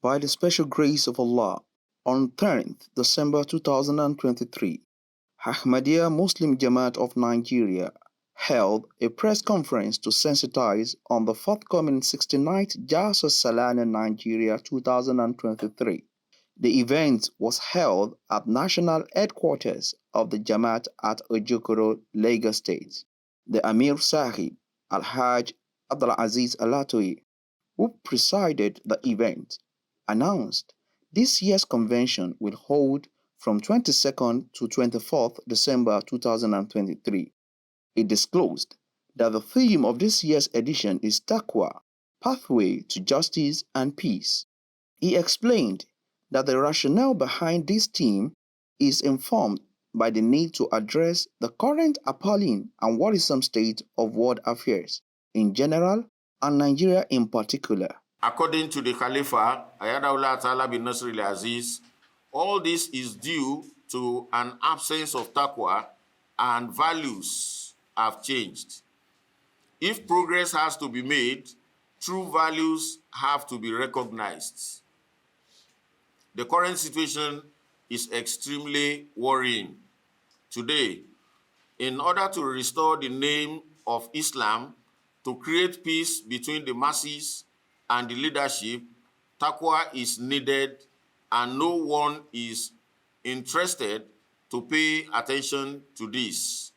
By the special grace of Allah, on 10th December 2023, Ahmadiyya Muslim Jamaat of Nigeria held a press conference to sensitize on the forthcoming 69th Jalsa Salana Nigeria 2023. The event was held at national headquarters of the Jamaat at Ojukoro, Lagos State. The Amir Sahib, Al-Hajj Abdulaziz Alatoyi, who presided the event, announced this year's convention will hold from 22nd to 24th December 2023. It disclosed that the theme of this year's edition is Taqwa, Pathway to Justice and Peace. He explained that the rationale behind this theme is informed by the need to address the current appalling and worrisome state of world affairs in general and Nigeria in particular. According to the Khalifa, Ayatollah Ta'ala bin Nasr al-Aziz, all this is due to an absence of taqwa and values have changed. If progress has to be made, true values have to be recognized. The current situation is extremely worrying. Today, in order to restore the name of Islam, to create peace between the masses and the leadership, taqwa is needed, and no one is interested to pay attention to this.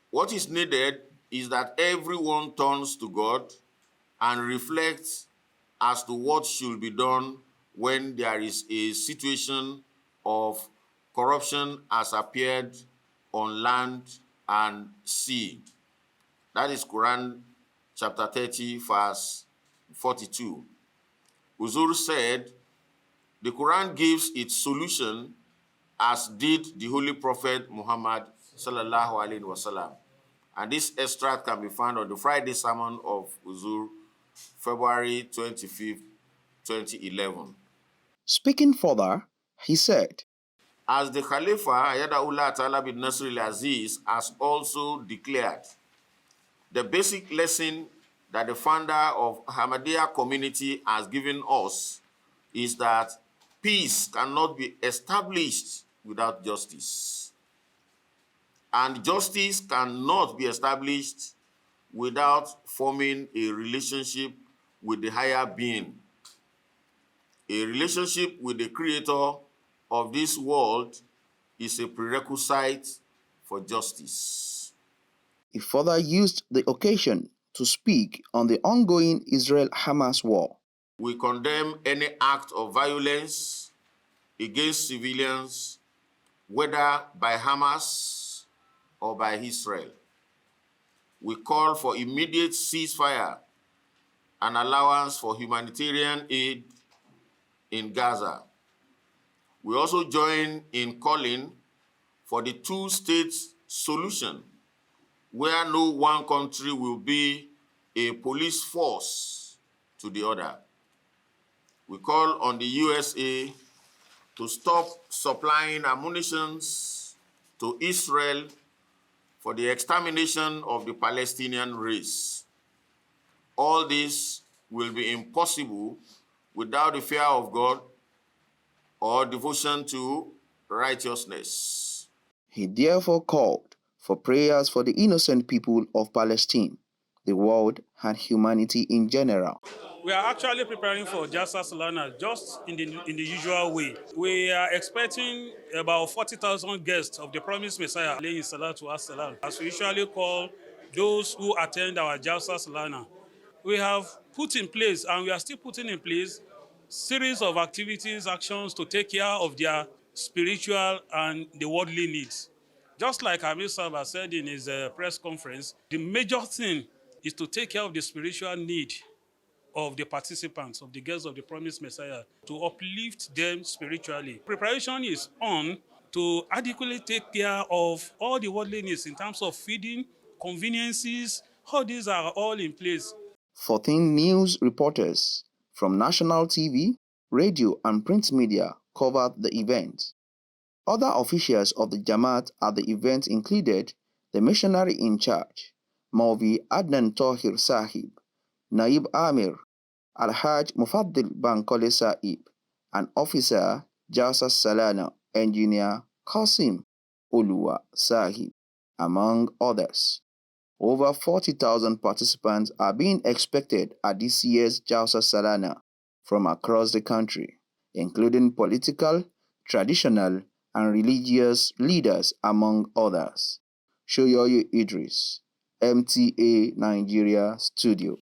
What is needed is that everyone turns to God and reflects as to what should be done when there is a situation of corruption as appeared on land and sea. That is Quran chapter 30, verse 42. Uzur said, the Quran gives its solution as did the Holy Prophet Muhammad sallallahu alaihi wasallam. And this extract can be found on the Friday sermon of Uzur, February 25th, 2011. Speaking further, he said, as the Khalifa Ayatollah Ta'ala bin Nasr al-Aziz has also declared, the basic lesson that the founder of Ahmadiyya community has given us is that peace cannot be established without justice. And justice cannot be established without forming a relationship with the higher being. A relationship with the creator of this world is a prerequisite for justice. He further used the occasion to speak on the ongoing Israel-Hamas war. We condemn any act of violence against civilians, whether by Hamas or by Israel. We call for immediate ceasefire and allowance for humanitarian aid in Gaza. We also join in calling for the two-state solution, where no one country will be a police force to the other. We call on the USA to stop supplying ammunition to Israel for the extermination of the Palestinian race. All this will be impossible without the fear of God or devotion to righteousness. He therefore called for prayers for the innocent people of Palestine, the world, and humanity in general. We are actually preparing for Jalsa Salana just in the usual way. We are expecting about 40,000 guests of the promised Messiah, alayhi salatu wassalam, as we usually call those who attend our Jalsa Salana. We have put in place, and we are still putting in place, series of activities, actions to take care of their spiritual and the worldly needs. Just like Amir Saba said in his press conference, the major thing is to take care of the spiritual need of the participants, of the guests of the promised Messiah, to uplift them spiritually. Preparation is on to adequately take care of all the worldly needs in terms of feeding, conveniences. All these are all in place. 14 news reporters from national TV, radio, and print media covered the event. Other officials of the Jamaat at the event included the missionary in charge, Maulvi Adnan Tohir Sahib, Naib Amir, Alhaj Mufaddil Bankole Sahib, and officer Jalsa Salana engineer Qasim Uluwa Sahib, among others. Over 40,000 participants are being expected at this year's Jalsa Salana from across the country, including political, traditional, and religious leaders, among others. Shoyoyo Idris, MTA Nigeria Studio.